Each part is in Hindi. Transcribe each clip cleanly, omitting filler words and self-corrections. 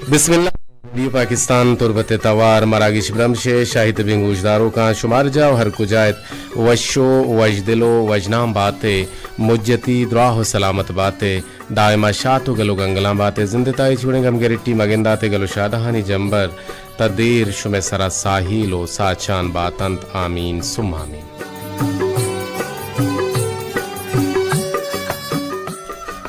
बिस्मिल्लाह। रेडियो पाकिस्तान तुरबत तवार मरागिश ब्रमशे शाहिद बिंग उजदारों का शुमार जाओ हर कुजायत वशो वजदिलो वजनाम बातें मुज्जती द्राह सलामत बातें दायमा शातो गलो गंगला बातें जिंदताई छुड़े गम गिरिट्टी मगिंदाते गलो शादहानी जंबर तदीर शुमे सरा साहिलो साचान बातंत आमीन सुम आमीन।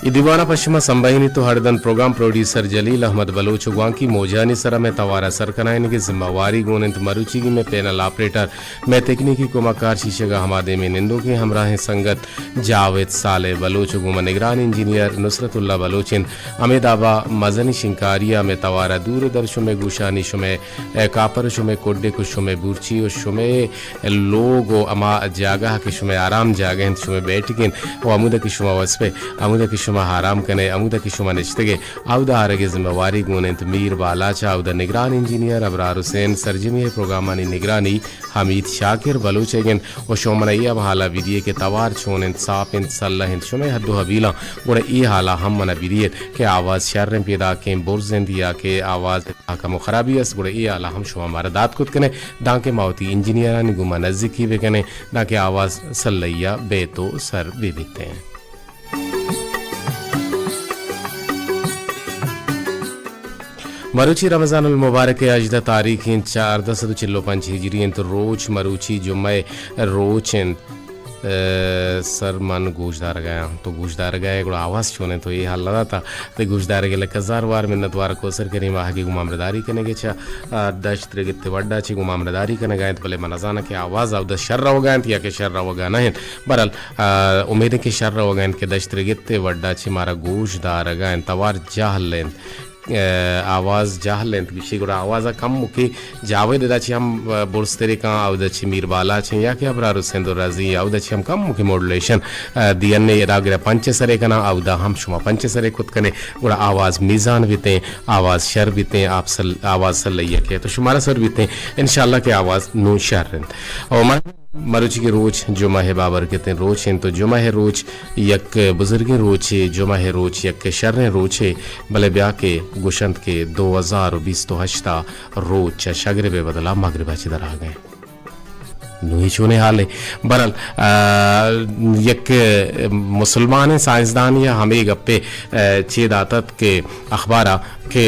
दीवाना पश्चिमा संबाइनी तो हरदन प्रोग्राम प्रोड्यूसर जलील अहमद बलोच वांकी मोजानी सरा में तवारा सरकनाइन की जिम्मेवारी गोनंत मरुची में पैनल ऑपरेटर में तकनीकी कुमाकार शीशेगा हमादे में निंदो के हमराह संगत जावेद साले बलोच गुमा निगरान इंजीनियर नुसरतुल्ला बलोचिन अमेदाबा मजनी शिंकारिया में तवारा दूरदर्शो में गुशानी शुमे कापर शुमे कोड्डे को शुमे बुरची और शुमे लोगो अमा जागा के शुमे आराम जागे शुमे बैठकिन वो अमुदा की शुमा वस्पे अमुदा की शुमा हराम कने अमुदा की शुमा निश्तगे आउदा आरगे जिम्मेवारी गुनेंत मीर बालाचा आउदा निगरान इंजीनियर अबरार हुसैन सरजमी प्रोग्रामानी निगरानी हमीद शाकिर बलूचेगन और शोमनैया बहाला विदिये के तवार छोनेंत सापिंत सल्लहिंत शुमे हद्दो हबीला और ई हाला हम मना विदिये के आवाज शर्रम पैदा के बोरजेंदिया के आवाज का मुखराबी अस गुड़े ई हाला हम शुमा मारदात कुत कने दाके मावती इंजीनियरानी गुमा नजदीकी वे कने दाके आवाज सल्लैया बेतो सर विदिते हैं। मरुची रमज़ानुल मुबारक अजदा तारीख 1405 हिजरी तो रोज मरुची जुम्मे रोचन सर मन गोशदार गया तो गोशदार गए गुड़ा आवाज़ छोने तो ये हाल लगा था तो गोशदार के लिए हजार बार मिन्नत वार कोसर करी वहाँ की गुमामरदारी करने के चा दश त्रिगित वड्डा ची गुमामरदारी करने गए तो भले मनाजाना के आवाज़ आउ दस शर्रा हो गए या के शर्रा हो गया नहीं बरल उम्मीद के शर्रा हो गए के दश त्रिगित वड्डा ची मारा गोशदार गए तवार जाहल लें आवाज़ जाहलेंत विषय गुड़ा आवाज़ कम मुके जावेद दाची हम बोर्स्तेरे का आउदची मीर बाला छे या के अबरार हुसैन राजी आउदची हम कम मुके मॉड्यूलेशन दियन्ने रागरा पंच सरे कना आउदा हम शुमा पंच सरे खुद कने गुड़ा आवाज़ मीज़ान बीते आवाज़ शर बीते आप सल आवाज़ सल्लैया के तो शुमारा सर बीते इंशाल्लाह के आवाज़ नो शर और मरुची के रोज जुमा है बाबर कहते हैं रोज हैं तो जुमा है रोज यक बुजुर्ग रोज है जुमा है रोज यक शर्र रोज है भले ब्याह के गुशंत के 2020 तो हश्ता रोज शगरे बे बदला मगरिबा ची दर आ गए नुही चुने हाल है बरल यक मुसलमान साइंसदान या हमें गप्पे चेद आतत के अखबारा के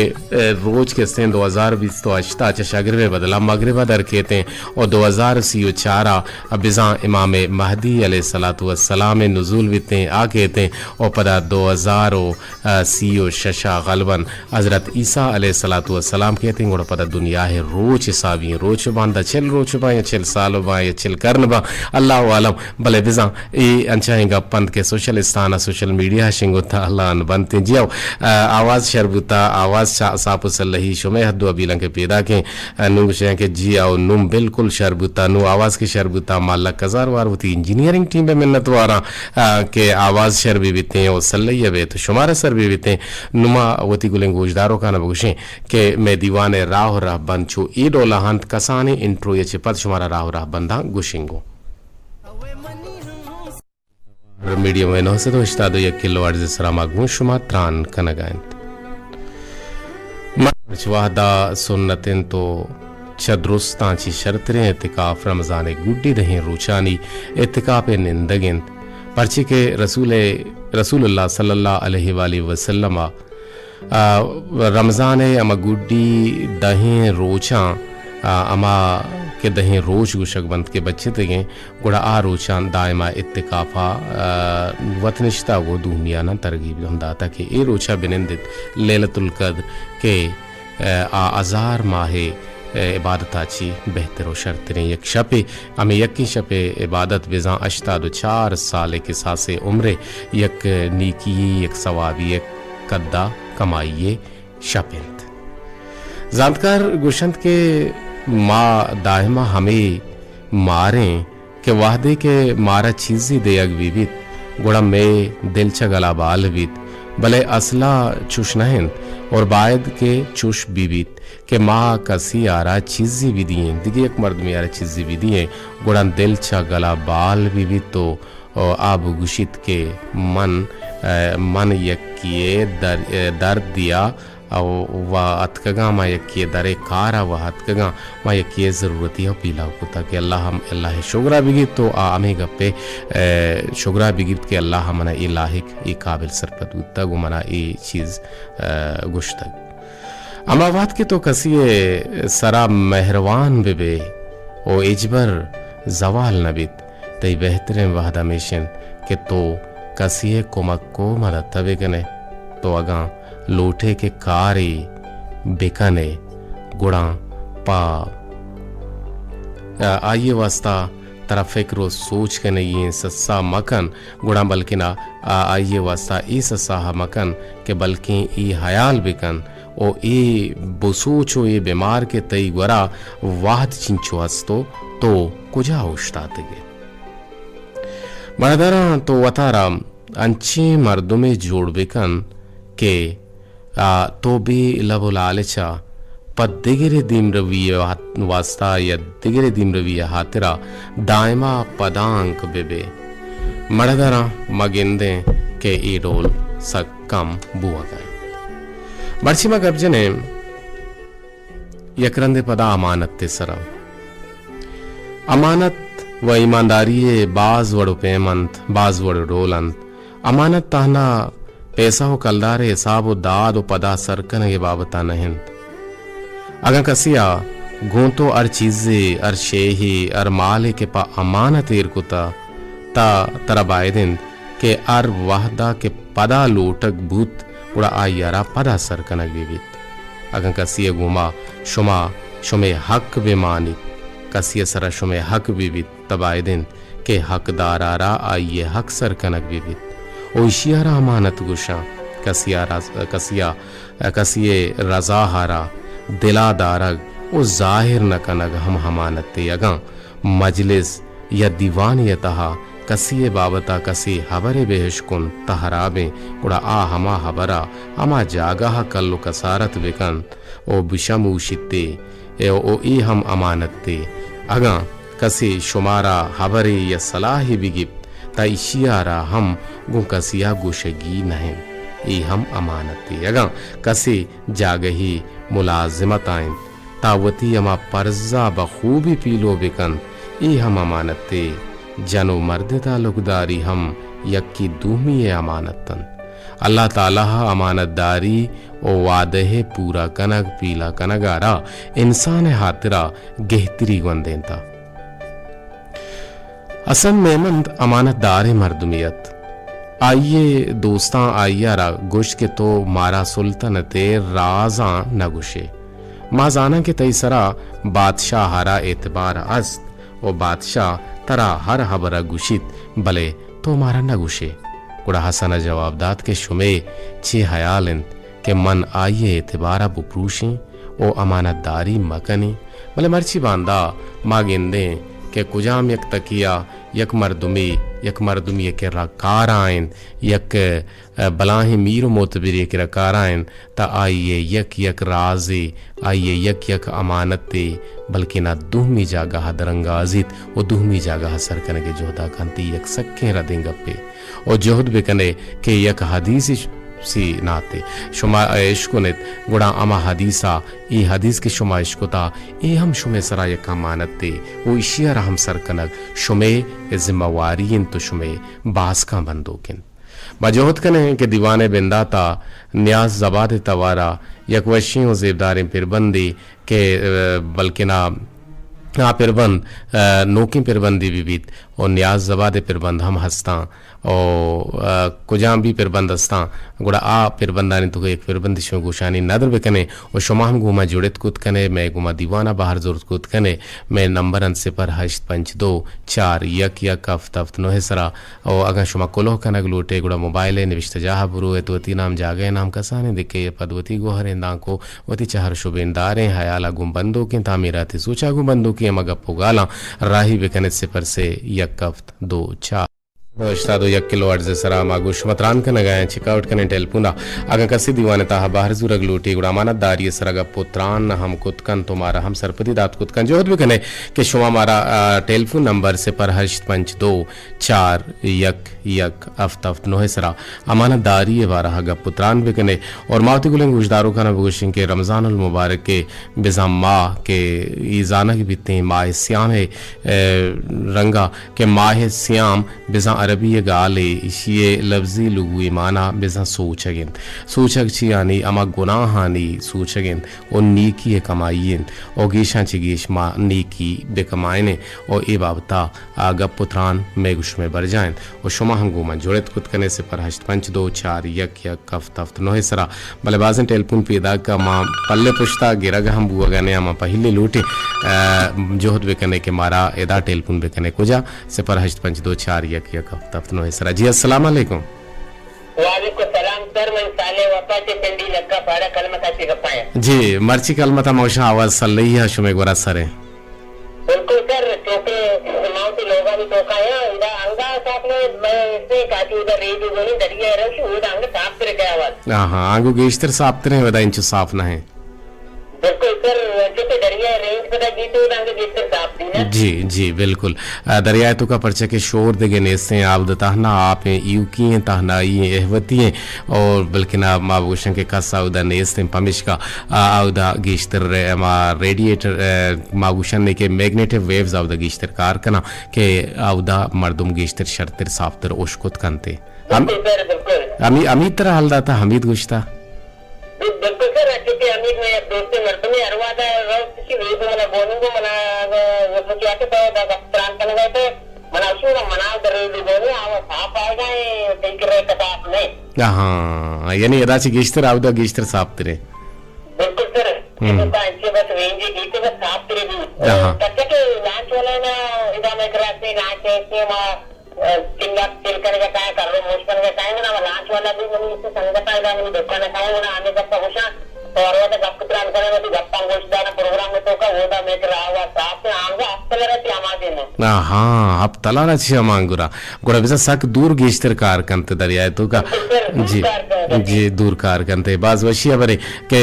रोज के सें 2020 तो अश्ता शगरवे बदला मगरिबा दर कहते हैं और 2034 बिज़ा इमाम महदी अलैहिस्सलातु वस्सलाम नुज़ूल विते आ कहते हैं और पदा 2000 शशा गलबन हज़रत ईसा अलैहिस्सलातु वस्सलाम कहते हैं और पदा दुनिया है रोज सावी रोज बांधा चल रोज बा या चल साल बा या चल करन बा अल्लाह आलम भले बिज़ा ये अंचाएगा पंथ के सोशल स्थाना सोशल मीडिया शिंगुता अल्लाह बनते जियो आवाज़ शरबुता आवाज़ साप सल्लही शुमे हद्दो अबीलन के पैदा के नुम शे के जी आओ नुम बिल्कुल शरबुता नु आवाज़ के शरबुता माला कजार वार होती इंजीनियरिंग टीम में मिन्नत वारा के आवाज़ शर भी बीते और सल्लैया बे तो शुमारा सर भी बीते नुमा वती गुलें गोजदारों का न बगुशे के मैं दीवाने राह राह बन छू ई डोला हंत कसाने इंट्रो ये चिपत शुमारा राह राह बंदा गुशिंगो मीडियम में नौ से तो इश्ता दो एक किलो अर्ज़ सरामा गुशुमा त्रान कनगायंत वाहदा सुन्नतिन तो चदरुस्तांची शर्तरें एतिकाफ रमज़ान गुड्डी दहें रूचानी एतिकाप निंदगिन पर्ची के रसूलुल्लाह सल्लल्लाहु अलैहि वसल्लम रमज़ान अमा गुड्डी दहें रोचा अमा के दहें रोज गुशकबंद के बच्चे तगें गुड़ा आ रोचान दायमा इत्तिकाफा वतनिश्ता वो दूमियाना तरगीब हम दाता के ए रोचा बिनिंदित लैलतुल कद्र के आज़ार माहे इबादत आची बेहतर शर्तरें यक शपे हमें यकी शपे इबादत बिज़ा अश्ता 4 साल के सासे उम्रे यक नीकी यक सवाबी यक कद्दा कमाइए शपिंत जानकार गुशंत के माँ दाहिमा हमें मारें के वादे के मारा चीज़ी दे अगवीबित गुड़ा में दिल गला बालवित भले असला चुश नहन और बायद के चुश बीबित के माँ कसी आरा चीज़ी भी दिए दिगे एक मर्द में आरा चीज़ी भी दिए गुड़ा दिल गला बाल बीबित तो आब गुशित के मन मन यक्किए दर दिया व अतकगा मा यक्किए दरे कारा व हतकगा मा यक्किए ज़रूरती हो पीला कुता के अल्लाह शुगरा बिगित तो आमे गप्पे शुगरा बिगित के अल्लाह मना ई लाहिक ई काबिल सरपत तक मना ई चीज़ गुश्तग अमावात के तो कसिए सरा मेहरवान बेबे ओ इजबर जवाल नबित तई बेहतरीन वहदा मिशन के तो कसिए कोमक को मदद तवे कने तो अगा लोटे के कारी बेकने गुड़ा पा आइए वास्ता तरह फिक्र सोच के नहीं ये सस्सा मकन गुड़ा बल्कि ना आइए वास्ता ई सस्सा मकन के बल्कि ई हयाल बेकन ओ ई बसोचो ये बीमार के तई गुरा वाहद चिंचो हस्तो तो कुजा उश्तातगे बड़दरा तो वतारा अंची मर्दुमे जोड़ बेकन के तो भी लबो लालचा पद दिगरे दिन रविय वास्ता या दिगरे दिन रविय हातिरा दायमा पदांक बेबे मड़दरा मगिंदे के ई रोल सक्कम बुआ गए बर्चिमा गब्जने यकरंदे पदा अमानत ते सरा अमानत व ईमानदारी बाज वड़ो पेमंत बाज वड़ो रोलंत अमानत ताना पैसा हो कलदारे हिसाब व दाद व पदा सरकन ये बाबता नहीं अगर कसिया गोंतो अर चीजे अर शेही अर माले के पा अमानत इरकुता ता तरा बायदिन के अर वाहदा के पदा लोटक भूत उड़ा आयारा पदा सरकनक बीबित अगर कसिया गुमा शुमा शुमे हक बेमानी कसिया सरा शुमे हक बीबित तबायदिन के हकदार आरा आइये हक सरकनक बीबित ओशियारा अमानत गुशा कसिए रजा हारा दिला दारग ओ जाहिर न कनग हम हमानत यगा मजलिस या दीवान ये तहा कसिए बाबता कसी हबरे बेहशकुन तहराबे उड़ा आ हमा हबरा हमा जागा कल्लो कसारत बेकन ओ बिशमूशिते ओ ई हम अमानत ते अगा कसी शुमारा हबरे या सलाही बिगिप तैशियारा हम गु कसिया गुशगी नहीं ई हम अमानती अगा कसी जागही मुलाजिमत आइन तावती अमा परजा बखूबी पीलो बिकन ई हम अमानती जनो मर्द तालुकदारी हम यक्की दूमी अमानतन अल्लाह ताला अमानतदारी ओ वादे पूरा कनग पीला कनगारा इंसान हातिरा गहतरी गंदेंता असन मेमंद अमानतदार मर्दुमियत आइए दोस्तां आइयारा गुश के तो मारा सुल्तनते राजा न गुशे माजाना के तईसरा बादशाह हरा एतबार अस्त वो बादशाह तरा हर हबरा गुशित भले तो मारा न गुशे कुड़ा हसना जवाबदात के शुमे छे हयालन के मन आइए एतबारा बुप्रूशी ओ अमानतदारी मकनी भले मर्ची बांदा मागिंदे के कुजाम यक तकिया यक मर्दुमी यक रकाराइन यक बलाही मीरो मोतबिर यक रकाराइन ता आइए यक राज़े आइए यक अमानते बल्कि ना दुहमी जागा दरंगाजित वो दुहमी जागा सरकन के जोहदा कंती यक सक्के रदेंगे पे और जोहद बेकने के यक हदीस सी नाते शुमा इश्कुनित गुड़ा अमा हदीसा ई हदीस के शुमा इश्कुता ए हम शुमे सरा यक अमानते वो इशिया हम सरकनक शुमे जिम्मेवारी तो शुमे बास का बंदोकिन बजोहत कने के दीवाने बिंदाता न्याज जबाद तवारा यक वशी व जेबदार पिरबंदी के बल्कि ना पिरबंद नोकी पिरबंदी बीबीत और न्याज जबाद पिरबंद हम हंसता और कुजाम भी पिरबंद हंसता गुड़ा आ पिरबंदा ने तो एक पिरबंदी शो गुशानी नदर बेकने और शुमा हम गुमा जुड़त कुत कने मैं गुमा दीवाना बाहर जोर कुत कने मैं नंबर अन से पर 852 यक हफ्त नो सरा और अगर शुमा कोलो कनक लूटे गुड़ा मोबाइल निविष्ट जहा बुरु है तो नाम जागे नाम कसाने दिखे ये पदवती गोहरे को वती चाहर शुबेंदारे हयाला गुम्बंदो के तामीरा थी सूचा गुम्बंदो की मग पुगाला राही बेकने से पर से यक हफ्त 2 4 Estado yak kilo arze sara magu shumatran ka nagaya checkout kane telpuna aga kasi दीवाने ता बाहर जुरग लूटी गुड़ा माना दारी सरगा पुत्रान हम कुतकन तुम्हारा हम सरपति दात कुतकन जो भी कने के शुमा मारा टेलीफोन नंबर से पर हर्ष पंच 2 4 यक यक अफ्तफ्त नोहसरा अमाना दारी बारह हगा पुत्रान भी कने और मावती गुलें गुजदारों का नबुशिंग के रमजान उल मुबारक के बिजाम माह के ईजाना की बीते माह सियाम है रंगा के माह सियाम बिजा अरबी गाले इशिये लफ्जी लुगुई माना बिजा सोचगिन सोचग ची यानी अमा गुनाहानी सोचगिन और नीकी कमाईन और गेशा ची गेश मा नीकी बेकमायने और ए बाबता आगा पुत्रान मेगुश में बर जाएं और शुमा हंगूमा जोड़त कुत कने से पर हष्ट पंच 2 4 यक यक कफ्तफ्त नोहसरा बलेबाजन टेलपुन पैदा का मां पल्ले पुश्ता गिरग हम बुआ गने अमा पहले लूटे जोहद बेकने के मारा एदा टेलपुन बेकने कुजा से पर हष्ट पंच 2 4 यक यक कफ्तफ्त नोहसरा जी अस्सलाम वालेकुम। वालेकुम सलाम सर मैं साले वफा से पिंडी लक्का पाड़ा कलमता से गपाया जी मर्ची कलमता मौशा आवाज सल्लई है शुमे गोरा सरे बिल्कुल सर क्योंकि माओ से लोगा भी तो काया इधर अंगा साथ में मैं इससे काटी उधर रेडी गोली दरिया रश उधर अंग साफ कर गया आवाज हां आंगो गेस्टर साफ तरे वदा इंच साफ ना है बिल्कुल सर क्योंकि दरिया रेंज पता जीतो उधर अंग गेस्टर साफ थी ना जी जी बिल्कुल दरिया तो का परचे के शोर देगे नेसे आप दताहना आप यू की तहना ये एहवती हैं और बल्कि ना माबूशन के कसा उदा नेसे पमिश का उदा गेस्टर मा रेडिएटर माबूशन ने के magnetic waves of the gesture car कना के उदा मर्दुम गेस्टर शर्तर साफ्तर ओशकुत कंते हम अमित तरह हल दाता हमीद गुश्ता बिल्कुल सर क्योंकि अमीर में दोस्त मर्दों में अरवादा रोज की वीडियो मला बोलूंगा मला वो क्या कहते हैं दा प्राण करने गए थे मला शुरू मना कर रही बोले आवा साफ आएगा ये देख रहे किताब में हां यानी यदाची गेस्टर आउदा गेस्टर साफ्तरे बिल्कुल सर तो अच्छे बस रेंज गीत बस साफ करे भी तक के लांच वाला ना इधर में कराते लांच के मा किंगा तिल करने का काय कर लो मोश करने का काय ना लांच वाला भी मैंने इससे संगत आएगा मैंने दुकान में काय ना आने का पहुंचा और वो तो गप प्राण करने में गप्पा गोश्त प्रोग्राम में तो का वो दा मैं करा हुआ साफ से आंगा हफ्ते रहती हमारे में हाँ अब तलाना छिया मांगुरा गोरा बिसा सक दूर गेस्टर कार कंते दरिया तो का जी जी दूर कार कंते बाज वशिया बरे के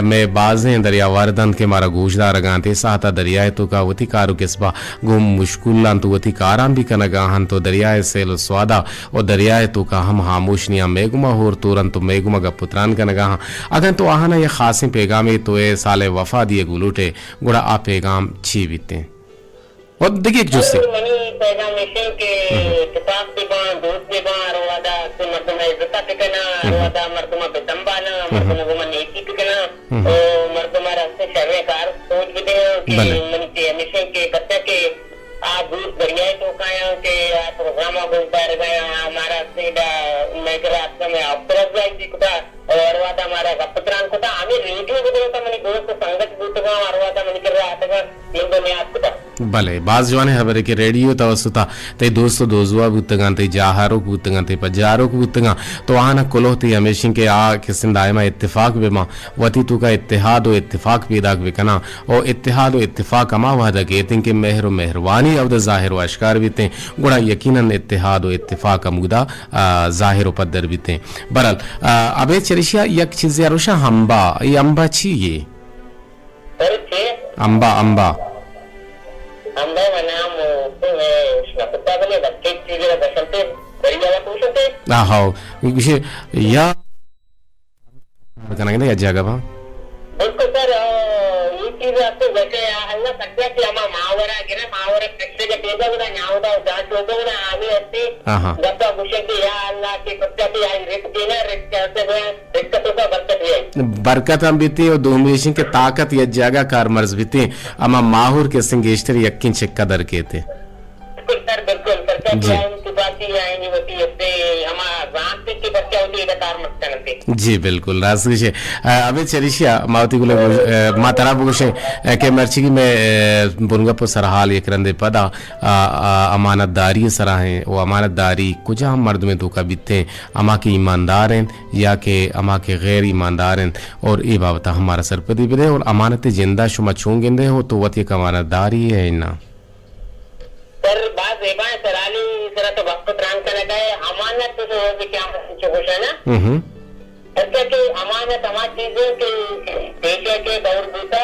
मैं बाज हैं दरिया वारदन के मारा गोशदार गांते साता दरिया तो का वती कारू किस्बा गुम मुश्किल लान तो वती काराम भी कना गाहन तो दरिया से लो स्वादा और दरिया तो का हम खामोशनिया मेगुमा होर तुरंत तो मेगुमा का पुत्रान कना गाहा अगर तो आहाना ये खासी पैगामे तो ए साले वफा दिए गुलूटे गुड़ा आ पैगाम छी बीते और देखिए एक जुस्से मनी पैगाम मिशन के किताब के बाण दोस्त के बाण रोवादा से मर्दमा इज्जत टिकना रोवादा मर्दमा बेदंबाना मर्दमा को मन एक ही टिकना और मर्दमा रास्ते शर्रे कार सोच भी दे कि मनी के मिशन के कत्ते के आ दूर दरिया तो काया के प्रोग्राम को कर गया हमारा सीधा मैं के रास्ते में अवसर जाई दिखता और वादा हमारा गपत्रान को था हमें रेडियो को देता मनी दोस्त संगत दूतगा और वादा मनी कर रहा था लिंगो में आपको भले बाज जवाने हबरे के रेडियो तवसुता ते दोस्तों दोजुआ बुतगा ते जाहारो बुतगा ते पजारो बुतगा तो आना कुलो ते हमेशा के आ किस्म दायमा इत्तेफाक बेमा वती तू का इत्तेहाद और इत्तेफाक पैदा बेकना और इत्तेहाद और इत्तेफाक अमा वादा के तिनके मेहर मेहरबानी अवद जाहिर व अशकार बीते गुड़ा यकीनन इत्तेहाद और इत्तेफाक मुदा जाहिर पदर बीते बरल अबे चरिशिया यक चीज यारुशा हम्बा ये अम्बा छी ये अम्बा अम्बा अम्बा नाम तो है पत्ता बने बच्चे चीजें बसंते बड़ी ज्यादा पूछते हां विषय या कनागे या जगह बा बिल्कुल सर ये चीज आपको वैसे अल्लाह सकता कि हम मावरा गिरे मावरा कच्चे के पेगा उदा न्याउदा जाट होगा उदा आगे ऐसे गप्पा गुशे की या अल्लाह की पत्ता की आई रिक देना रिक करते हुए रिक तो का बरकत है बरकत हम बीती और दोमेशिन के ताकत या जगह कार मर्ज बीती अमा माहुर के सिंगेस्टर यकीन चक्का दर के थे बिल्कुल सर बिल्कुल सरकार की बात ही आएगी होती है हमारा रात की बच्चा होती है कार मत करते जी बिल्कुल राजगिशे अबे चरिशिया मावती गुले मातरा बुगशे के मर्ची की में बुनगापुर सरहाल ये करंदे पदा अमानतदारी सराहें वो अमानतदारी कुछ हम मर्द में धोखा बीते अमा के ईमानदार हैं या के अमा के गैर ईमानदार हैं और ये बाबत हमारा सरपदी बिदे और अमानत जिंदा शुमा छूंगेंदे हो तो वती का अमानतदारी है ना सर बात है सराली सरा तो पुत्रांकन गए अमानत जो होगी क्या है ना हम्म ऐसा कि अमानत हमारी चीजों के पेशे के दौर होता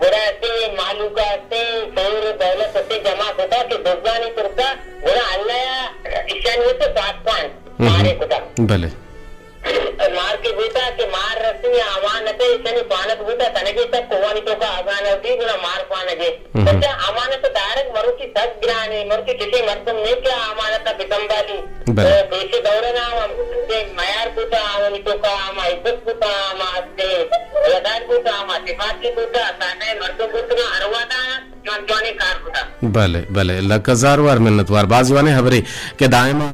बुरा से मालूका से सौर दौलत से जमा होता कि दुर्गानी करता बुरा अल्लाह ईशान होते सातवान मारे खुदा भले मार के बूटा के मार रसी अमानत ईशानी पानक बूटा तनगे तक कोवानी तो का अगान होती बुरा मार पानगे तो अमानत डायरेक्ट मरु की सच गिराने मरु की किसी मर्दम ने क्या अमानत बितंबाली देश दौड़ना मयार बूटा आवनी तो का आमा इज्जत बूटा आमा से रदार बूटा आमा सिफाती बूटा ताने मर्दम बूटा अरवादा जोनी कार बूटा भले भले लकजार वार मिन्नतवार बाजवाने हबरे के दायमा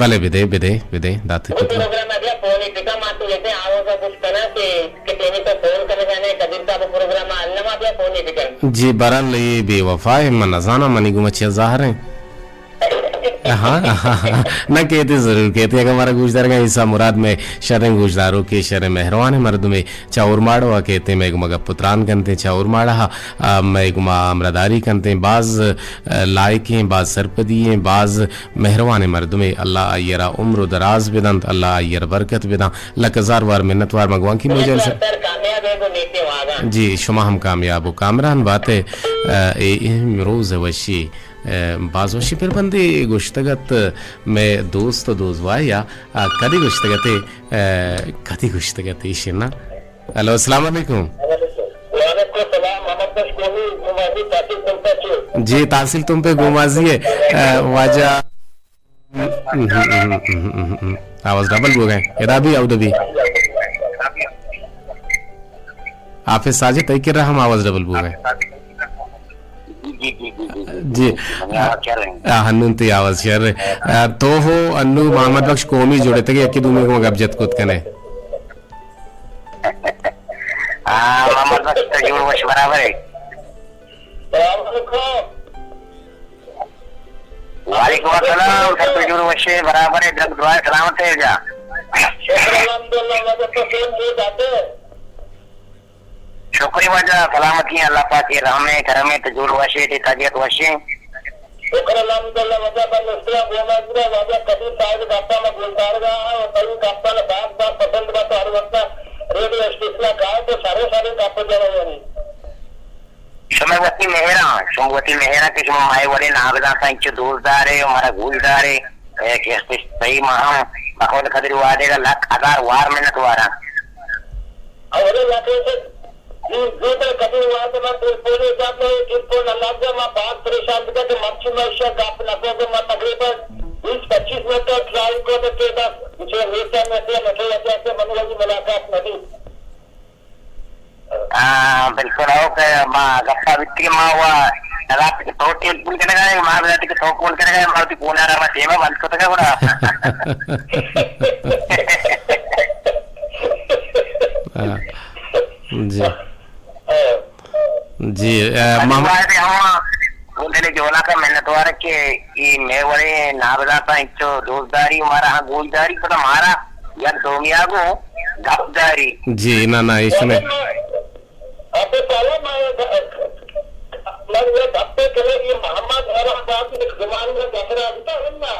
भले विदे विदे विदे दाते प्रोग्राम अभी फोन इतना मातु लेते आओगे कुछ करना कि तेरे तो फोन करने जाने कदिर का प्रोग्राम अन्नमा अभी फोन इतना जी बरन ले बेवफा है मन नजाना मनी गुमचिया ज़ाहिर है हाँ न कहते जरूर कहते अगर हमारा गुजदार का हिस्सा मुराद में शर्र गुजदारों के शर्र मेहरवान मर्द में चाउर माड़ो कहते मैं मगा पुत्रान कनते चाउर माड़ा मैं गुमा अमरदारी कनते बाज लायकें बाज सरपदी बाज मेहरवान मर्द में अल्लाह आयरा उम्र दराज बिदंत अल्लाह आयर बरकत बिदा लकजार वार मिन्नत वार मगवान की मुझे जी शुमा हम कामयाब हो कामरान बातें रोज़ वशी बाजोशी फिर बंदे गुश्तगत में दोस्त दोजवाया कदी गुश्तगते इशना हेलो अस्सलाम वालेकुम जी तासिल तुम पे गुमाजी है वाजा आवाज डबल हो गए इधर भी आउट भी आफिस साजिद तय कर रहा हम आवाज डबल हो गए जी हन्नून ते आवाज शर तो हो अन्नू मोहम्मद बख्श कौमी जोड़े थे कि दूमे को गबजत कुत कने मोहम्मद बख्श तो जोड़ वश बराबर है वालेकुम अस्सलाम सब तो जोड़ वश बराबर है जब दुआ सलामत है जा शुक्र वजह सलामती अल्लाह पाक के रहमे करमे तजुल वशे ते ताजियत वशे शुक्र अल्हम्दुलिल्लाह वजह पर मुस्लिम गोमाजरा वजह कबीर साहिब गाता में गुलजार गा और कई गाता ने बात बात पसंद बात हर वक्त रेडियो स्टेशन का तो सारे गाता जरा यानी शमवती मेहरा के शुमा माए वाले नागदा का इंच दोस्तदार है हमारा गुलदार है कि सही मां बखौद खदर वादे का लाख हजार वार मेहनत वारा और लाखे जो तो कभी हुआ तो मैं पूरे जाते हैं किसको न लग जाए मैं बात परेशान दिखा कि मच्छी में इश्या गाप लगो तो मैं तकरीबन 20-25 मिनट तक ट्राई को तो के बस जो रेसा में से नखे जैसे मनुष्य की मुलाकात नहीं बिल्कुल आओ के मां गप्पा बिट्टी मां हुआ रात के तो तेल पुल करने गए मां रात के तो कॉल करने गए मां की कोना रमा सेवा बंद को तो बड़ा जी जी मोहम्मद बोलते जोला का मेहनत वार के ये मैं बड़े नाबदा का इंचो दोस्तदारी हमारा हाँ गोलदारी पता हमारा यार दोमिया को गपदारी जी ना इसमें अबे पहले मैं ये गप्पे के लिए ये मोहम्मद हैराबाद के जवान में देखना आता है ना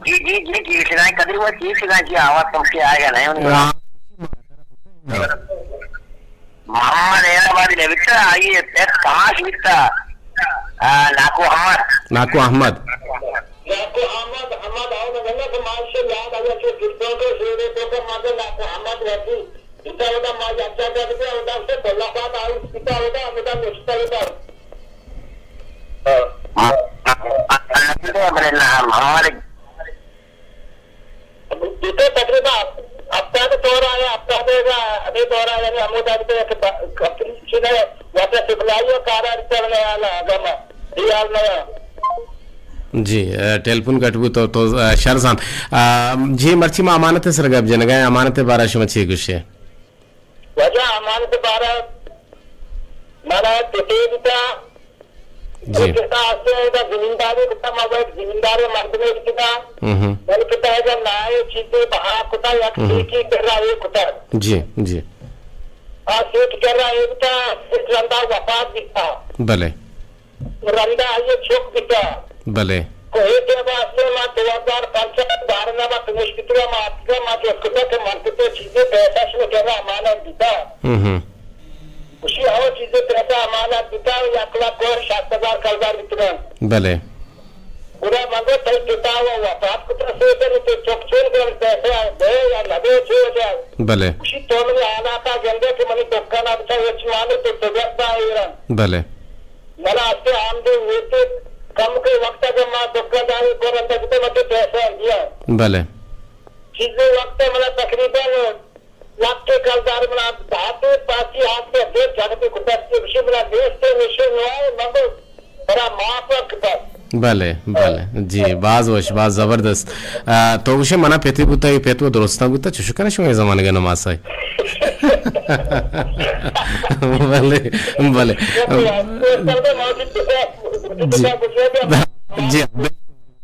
जी सिखाए कदर वो चीज सिखाए जी आवाज तुमसे आएगा नहीं उनका मोहम्मद हैराबाद ने बिता आइए एक तमाश बिता नाको अहमद आओ ना गन्ना के माल से याद आ गया किसको को शेरे तो का मां नाको अहमद रहती इतना होता मां अच्छा कर दिया होता से बोला बात आई पिता होता बेटा मुश्किल होता मोहम्मद तो तकरीबन अपना तो तौर आया अपना देगा अभी तौर आया नहीं हमो दादी तो कपड़ी सीधा वापस सिखलाइयो कारा रिटर्न आला गमा रियाल नया जी टेलीफोन कटबू तो शरजान जी मर्ची में अमानत सर गब जन गए अमानत 12 मच्छी गुस्से वजह अमानत 12 मारा तेता जी कितना आते हैं इधर जिम्मेदारी कितना मगर जिम्मेदारी मर्द में कितना मैंने कितना है जब नए चीजें बाहर कुता या की कर रहा है कुता जी सेठ कह रहा एक था एक रंदा वफात भी था भले रंदा ये छोक भी था भले कोई के वास्ते मां 2005 में मां मुश्किल में आपका मां जो कुछ के मानते तो चीजें पैसा से कह रहा माना दिता उसी और चीजें पैसा माना दिता या अगला कोर 7000 कर्जदार वितरण भले पूरा मांगो तो पिता वो वफात को तो से तो चोकचोल कर पैसा दे या लगे छो जाए भले उसी तो में आना का गंदे के मनी दुकान आता है माने तो जगता है भले मला आते आमदे होते कम के वक्त जब मां दुकानदारी को रंदा कितने मत पैसा दिया भले चीजें वक्त मला तकरीबन वक्त कर्जदार मला धाते पासी हाथ पे दे जगते कुत्ता के विषय मला देश के विषय में मंगो बड़ा माफक बस भले भले जी बाज वश बाज जबरदस्त तो उसे मना पेती बुता ये पेतवा दुरुस्ता बुता चुशुकना शो जमाने का नमाज है भले भले जी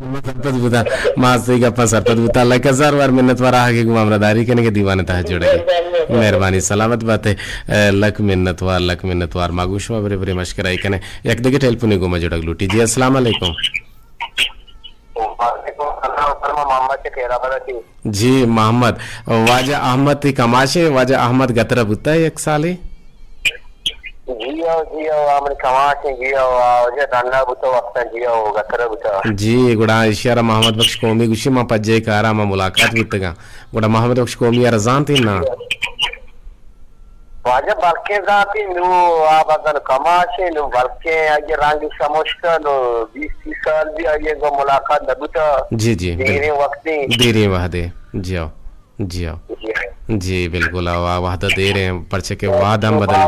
सरपत बुता मास्ती का अपना सरपत बुता लाइक 1000 बार मिन्नत वार आगे गुमामदारी करने के दीवाने तह जुड़ेगी मेहरबानी सलामत बात है लक मिन्नत वार मागुशवा बरे बरे मशकराई कने एक दगे टेलीफोन गुमा जुड़क लूटी जी अस्सलाम वालेकुम जी मोहम्मद वाजा अहमद ती कमाशे वाजा अहमद गतरा बुता एक साले जी गुड़ा इशारा मोहम्मद बख्श कौमी गुशी मा पज्जे कारा मा मुलाकात बितगा गुड़ा मोहम्मद बख्श कौमी यार जान थी ना वाजा बल्के जाती नु आबदन कमाशे नु बल्के आगे रंग समोशका नु 20 साल भी आगे को मुलाकात दबुता जी जी देरे वक्ती देरे वहदे जियो जियो जी बिल्कुल वादा दे रहे हैं पर्चे के वाद हम बदल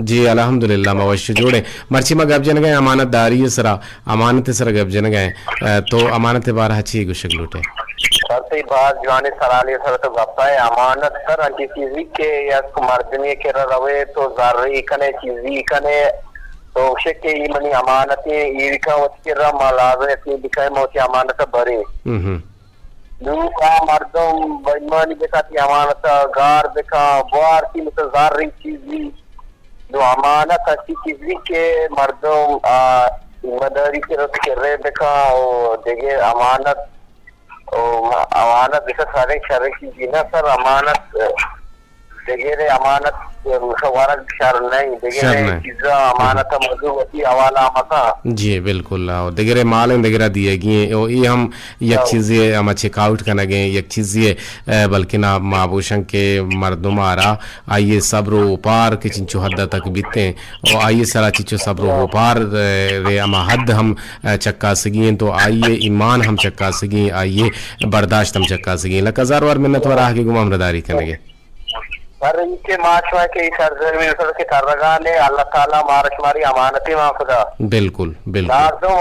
जी अल्हम्दुलिल्लाह मवश्य जोड़े मर्ची में गब जन गए अमानतदारी सरा अमानत सरा गब जन गए तो अमानत बारह अच्छी गुशक लूटे सर बात जवानी सराली सर तो गप्पा है अमानत सर अंकी चीज़ी के या मर्दनी के रवे तो जारी कने चीज़ी कने तो उसे के ये मनी अमानतें ये का उसके रम लावे इतनी दिखाए मोती अमानत भरे का मर्दम बेईमानी देखा थी अमानत गार देखा बार की मुतजार रही चीज़ी जो अमानत अच्छी चीज़ी के मर्दम ईमानदारी के रस के रहे देखा और देखे अमानत अमानत देखा सारे शर की जीना सर अमानत देखे रे अमानत सवारा शर नहीं देखे रे चीज़ा अमानत मजूबती हवाला मसा जी बिल्कुल देखे रे माल देखे दिए गए और ये हम एक चीज़ें हम चेकआउट करना गए एक चीज़ें बल्कि ना माबूशं के मर्दुम आरा आइए सब्र उपार के चिंचो हद तक बीते और आइए सारा चिंचो सब्र उपार रे अमा हद हम चक्का सगी तो आइए ईमान हम चक्का सगी आइए बर्दाश्त हम चक्का सगी लक 1000 बार मिन्नत वर आगे गुमामदारी करेंगे सर इनके माशवा के सरजमी सर के तरगा ने अल्लाह ताला मारशमारी अमानती माफदा बिल्कुल बिल्कुल लाजम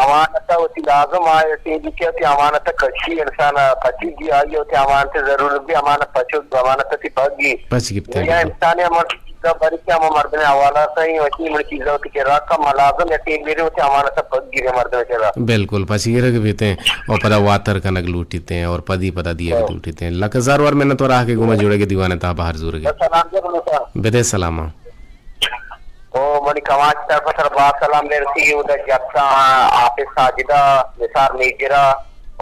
अमानत होती लाजम आए ती के ती अमानत कच्ची इंसान कच्ची जी आई होती अमानत जरूर भी अमानत पचो अमानत ती पगी पच गिफ्ते या इंसान अमर का बड़ी क्या मर्द ने हवाला सही होती मुझे चीज़ होती के रखा मलाजम या ती मेरे होती अमानत पग गिरे मर्द में चला बिल्कुल पच गिरे के बीते और पदा वातर का नग लूटीते हैं और पदी पदा दिए के लूटीते हैं लक 1000 बार मैंने तो राह के गुमा जोड़े के दीवाने ता बाहर जुर गए बेदे सलामा ओ मनी कमाच तरफ सर बात सलाम दे रही उधर जक्सा आपे साजिदा निसार नीजरा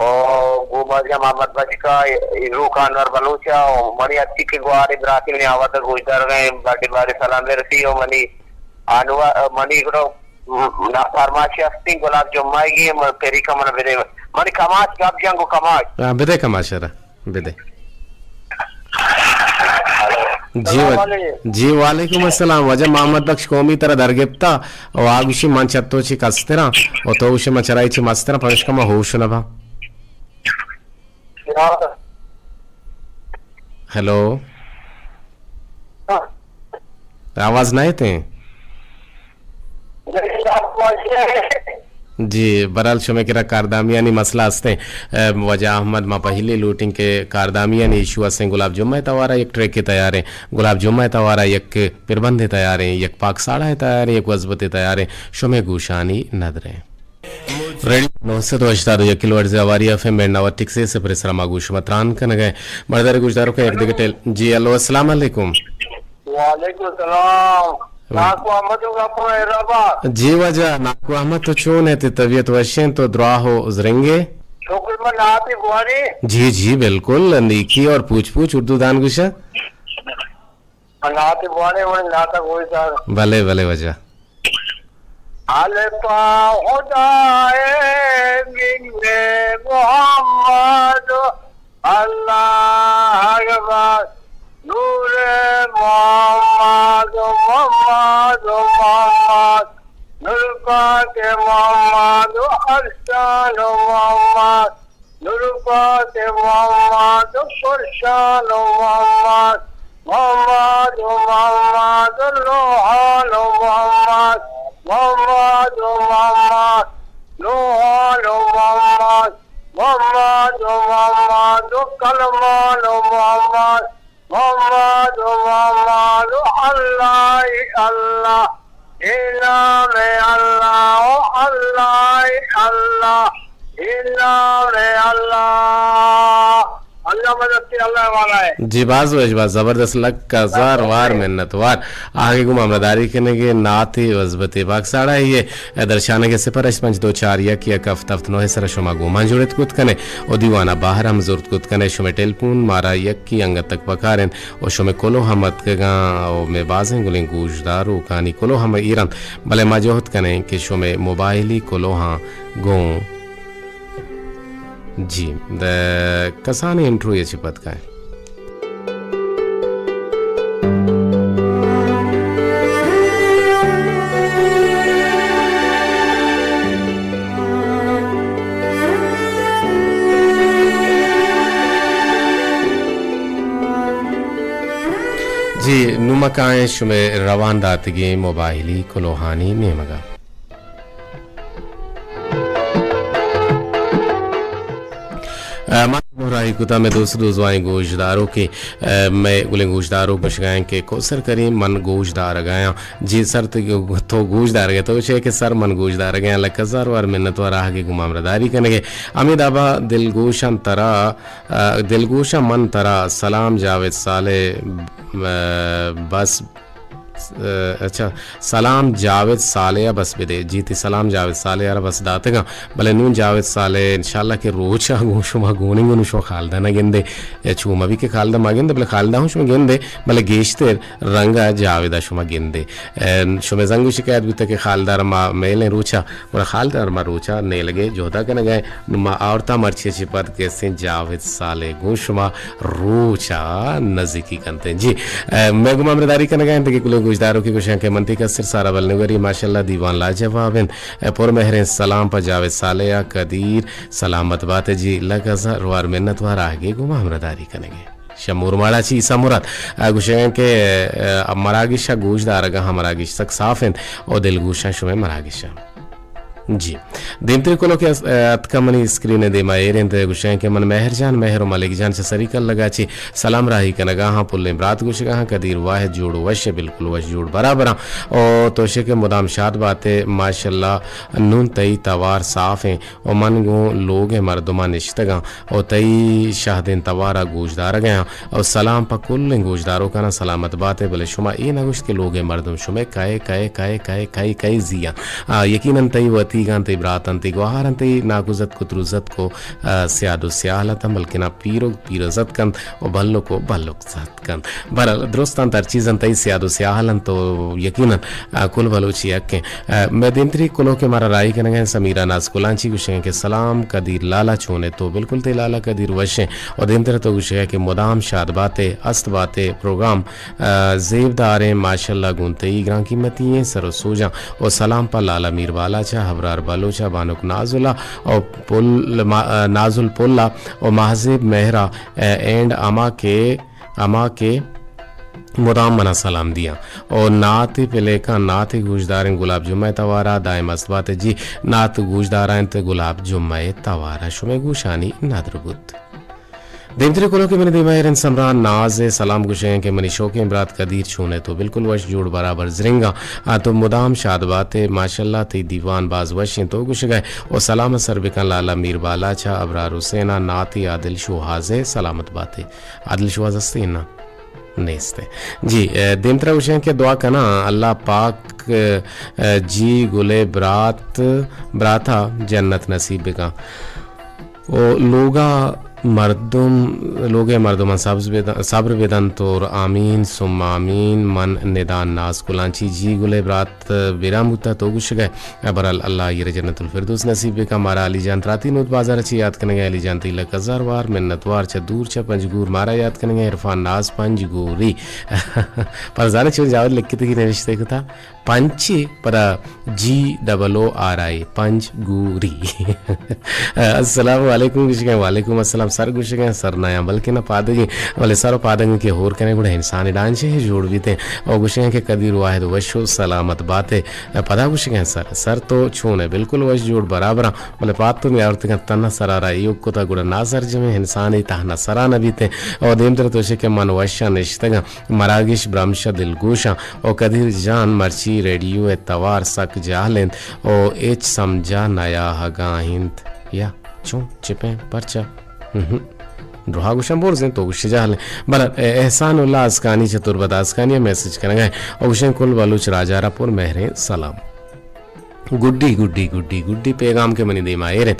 और गुमरिया मोहम्मद बजका इरूक अनवर बलूचा और मनी अच्छी के गुआर इब्राहिम ने आवाज गुजर गए बाकी बारी सलाम दे रही हो मनी अनुवा मनी को ना फरमाशी अस्ती गुलाब जुम्माई पेरी का मन बेदे मनी कमाच गब जंगो कमाच बेदे कमाच रा बेदे जी वालेकुम अस्सलाम वजह मोहम्मद बख्श कौमी तरह दरगेप्ता और आगुशी मन चत्तोची कस्तरा और तो उसे मचराई मस्तरा परिष्कमा होश न भा हेलो आवाज नहीं थे जी बराल शुमे किरा कारदामियानी मसला हस्ते वजह अहमद मा पहले लूटिंग के कारदामियानी इशू हस्ते गुलाब जुम्मा तवारा एक ट्रैक के तैयार है गुलाब जुम्मा तवारा एक पिरबंधे तैयार है एक पाक साड़ा है तैयार है एक वजबते तैयार है शुमे गुशानी नदरे रेडी 980 किलोहर्ट्ज़ आवारी एफएम में 96 से परिसरमा गुशमत्रान कन गए मर्दर गुजदारों का एक दिगटेल जी हेलो अस्सलाम वालेकुम वालेकुम सलाम नाको अहमद का हैदराबाद जी वजह नाको अहमद तो चोन है तबीयत वशें तो दुआ हो उजरेंगे शुक्र में नाती बुआरी जी जी बिल्कुल नीकी और पूछ पूछ उर्दू दान गुशा नाती बुआरी वो नाता कोई सर भले भले वजह आले पाओ जाए मिले मोहम्मद अल्लाह अकबर नूरे मोहम्मद मोहम्मद मोहम्मद नूरका के मोहम्मद अरसान मोहम्मद नूरका के मोहम्मद फरसान मोहम्मद मोहम्मद मोहम्मद लोहान मोहम्मद मोहम्मद मोहम्मद लोहान मोहम्मद मोहम्मद मोहम्मद कलमान मोहम्मद मोहम्मद मोहम्मद अल्लाह अल्लाह इनाम अल्लाह अल्लाह अल्लाह इनाम अल्लाह अल्लाह मदद से अल्लाह वाला है जी बाज वजबा जबरदस्त लग का जार वार मिन्नत वार आगे को मामलादारी करने के नाते वजबते बाग साड़ा ये दर्शाने के सिपर पंच दो चार या किया कफ तफ्त नो है सर शुमा गुमान जुड़त कुत कने ओ दीवाना बाहर हम जुरत कुत कने शुमे टेलीफोन मारा यक की अंग तक पकारें ओ शुमे कोलो हमत के गा ओ में बाजें गुलें गुजदारो कानी कोलो हम ईरान भले मजोहत कने के शुमे मोबाइली कोलो हां गो जी द कसानी इंट्रो ये चिपत का है जी नुमकाएं शुमे रवान दातगी मोबाइली कोलोहानी नेमगा मोहराई कुता में दूसरों दुआएं गोशदारों के मैं गुले गोशदारों को शिकायत के कोसर करीम मन गोशदार गया जी सर तो गोशदार गया तो शे के सर मन गोशदार गया लकजार और मिन्नत और आगे गुमामरदारी करने अमीदाबा दिलगोशा मन तरा सलाम जावेद साले बस अच्छा सलाम जावेद साले बस बिदे जीती सलाम जावेद साले यार बस दातेगा भले नून जावेद साले इंशाल्लाह के रोचा गोशुमा गोनिंग नुशो खालदा ना गेंदे छुमा भी के खालदा मागेंदे भले खालदा हूं शुमा गेंदे भले गेश्ते रंगा जावेदा शुमा गेंदे शुमे जंग शिकायत भी तक खालदार मा मेले रोचा और खालदार मा रोचा ने लगे जोधा कने गए मा औरता मरछे छिपत के से जावेद साले गोशुमा रोचा नजदीकी करते जी मैं गुमामदारी कने गए के कुल गुजदारों की कुछ के मंती का सिर सारा बलनगरी माशाल्लाह दीवान लाजवाब पुर मेहर सलाम पर जावेद सालिया कदीर सलामत बात जी लगा वार मिन्नत वार आगे गुमा हमरदारी करेंगे शमूर माड़ाची ईसा मुराद गुशें के मरागिशा गोशदार गा मरागिश सक साफ और दिलगुशा शुमे मरागिशा जी दिमते को के अतकमनी स्क्रीन दे मायरें ते गुशें के मन मेहरजान मेहर मलिक जान से सरीकल लगाची सलाम राही कनगा हां पुल्ले रात गुशगा हां कदीर वाहिद जोड़ वश बिल्कुल वश जोड़ बराबर और तोशे के मुदाम शाद बातें माशाल्लाह नून तई तवार साफ हैं और मन गो लोग हैं मर्दुमा निश्तगा और तई शाहदिन तवारा गोशदार गया और सलाम पर कुल गोशदारों का ना सलामत बातें बोले शुमा ए ना गुश्त के लोग हैं मर्दुम शुमे काए काए काए काए काए काए जिया यकीनन तई तीगान ते ब्रातन ते गुहारन ते नागुजत को त्रुजत को स्यादो स्याहलतम बल्कि ना पीरो पीरजत कन और भल्लो को भल्लो जत कन बरल दुरुस्तान तर चीजन ते स्यादो स्याहलन तो यकीनन कुल बलोची अक्के मैं दिनत्री कुलो के मारा राई कनेंगे समीरा नाज कुलांची गुशे के सलाम कदीर लाला छोने तो बिल्कुल ते लाला कदीर वशे और दिनत्र तो गुशे के मुदाम शाद बातें अस्त बातें प्रोग्राम जेबदारें माशाल्लाह गुनते ग्रां कीमती हैं सरो सोजा और सलाम पर लाला मीर वाला चा अबरार बलोचा बानुक नाजुला और नाजुल पुल्ला और महजिब मेहरा एंड अमा के मुदाम मना सलाम दिया और नात पिले का नात गुजदार गुलाब जुम्मे तवारा दायम असबात जी नात गुजदार गुलाब जुम्मे तवारा शुमे गुशानी नादरबुत देवतरे कोलो के मनी देवायरन समरान नाज सलाम गुशें के मनी शोके इमरात कदीर छूने तो बिल्कुल वश जोड़ बराबर जरिंगा तो मुदाम शाद बाते माशाल्लाह ती दीवान बाज वशें तो गुश गए और सलामत सरबिकन लाला मीर बाला छा अबरार हुसैना नाती आदिल शुहाजे सलामत बाते आदिल शुहाज हस्ते ना नेस्ते जी देमतरा उशें के दुआ करना अल्लाह पाक जी गुले ब्राता जन्नत नसीब का ओ लोगा मर्दुम सब्र वेदन तोर आमीन सुम आमीन मन निदान नाज कुलांची जी गुले ब्रात विराम होता तो गुश गए बरल अल्लाह ये जन्नतुल फिरदौस नसीब का मारा अली जान राती नोत बाजार अच्छी याद करने गए अली जान तिलक हजार वार मिन्नतवार छ दूर छ पंजगूर मारा याद करने गए इरफान नाज पंजगूरी पर जाने छोड़ जाओ लिखते की रिश्ते को था पंची पर GOORI पंजगूरी अस्सलाम वालेकुम गुश गए वालेकुम अस्सलाम सर गुश गए सर नया बल्कि ना पादगी वाले सर पादगी के होर कने गुड़ा इंसान डांचे है जोड़ भी थे और गुश के कदीर वाहिद वशो सलामत बातें पता गुश गए सर तो छूने बिल्कुल वश जोड़ बराबर वाले पात तो मैं औरत का तना सरारा योग को ता गुड़ा ना सर जमे इंसान ही ताहना सराना भी थे और देमतर तोशे के मन वशा निश्तगा मरागिश ब्रह्मशा दिलगोशा और कदीर जान मर्ची रेडियो ए तवार सक जालें ओ एच समझा नया हगाहिंत या चो चिपे परचा रोहा गुशम बोल से तो गुश जाले बल एहसान उल्लाह अस्कानी चतुर्बत अस्कानी मैसेज करेंगे और गुशन कुल बलूच राजारापुर महरे सलाम गुड्डी गुड्डी गुड्डी गुड्डी पैगाम के मनी दे मायरे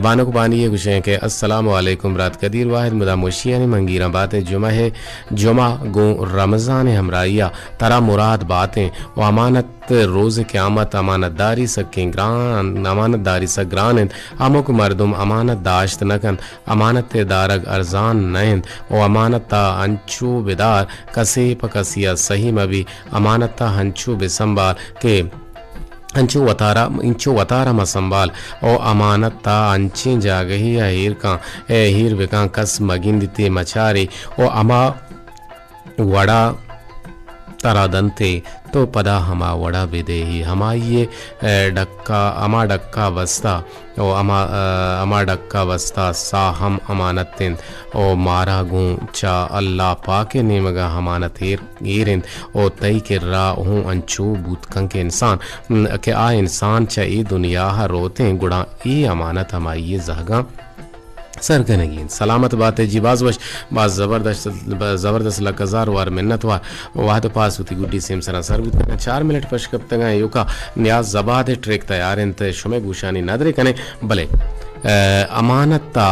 बानो को बानी ये गुशे के अस्सलाम वालेकुम रात कदीर वाहिद मुदा मोशियानी मंगीरा बातें जुमा गो रमज़ान हमराइया तरा मुराद बातें व अमानत रोज़ क़यामत अमानतदारी स ग्रान अमुक मर्दुम अमानत दाश्त नकन अमानत दारग अरजान नैन व अमानत अंचू बिदार कसे पकसिया सही मबी अमानत हंचू बेसंबाल के अंचो वतारा मसंबाल ओ अमानत ता अंची जागही हीर का ए हीर विका कस मगिंदते मचारे ओ अमा वड़ा तरादंते तो पदा हमा वड़ा बेदेही हमा ये डक्का वस्ता ओ अमा डक्का वस्ता सा हम अमानतिन ओ मारा गूं चा अल्लाह पाके नेमगा हमानत एरिन ओ तई के रा हूँ अंचू बूतकं के इंसान के आ इंसान चा ई दुनिया रोते गुड़ा ई अमानत हमारी ये जहगा सरगनगीन सलामत बात है जी बाज़ ज़बरदस्त लकजार वार मिन्नत वार वाद पास होती गुड्डी सेम सरा सर गुत 4 मिनट पश कब तक आए युका न्याज जबाद ट्रेक तैयार इंत शुमे गुशानी नदरे कने भले अमानता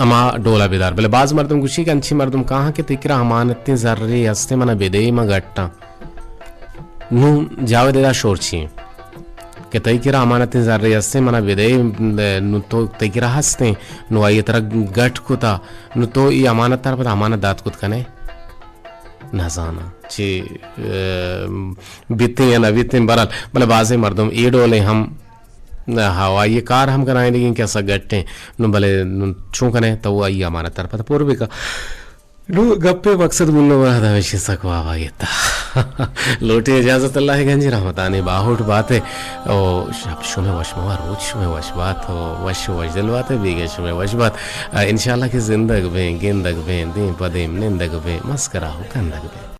अमा डोला बेदार भले बाज मर्दम गुशी के अंची मर्दम कहाँ के तिकरा अमानतें जर्रे हस्ते मना बेदई मगट्टा नू जावेदा शोरची के तैकिरा अमानतें ज़र्रे हस्ते मना बेदई नु तो तैकिरा हस्ते नु आई तरह गठ कुता नु तो ये अमानत तार पर अमानत दात कुत कने नजाना ची बिते या न बिते बरल मतलब बाजे मर्दम ये डोले हम हवा ये कार हम कराएं लेकिन कैसा गट्टे नु भले छू कने तो वो ये अमानत तार पर पूर्व का नु गप्पे मकसद बोलने वाला था वैसे सकवा ये था लोटे इजाजत अल्लाह गंजी रहमतानी बाहुट बातें ओ शुमे वशमा रोज शुमे वश बात हो वश वजल बातें बीगे शुमे वश बात इंशाल्लाह की जिंदगी में गेंदग में दिन पदेम निंदग में मस्करा हो कंदग में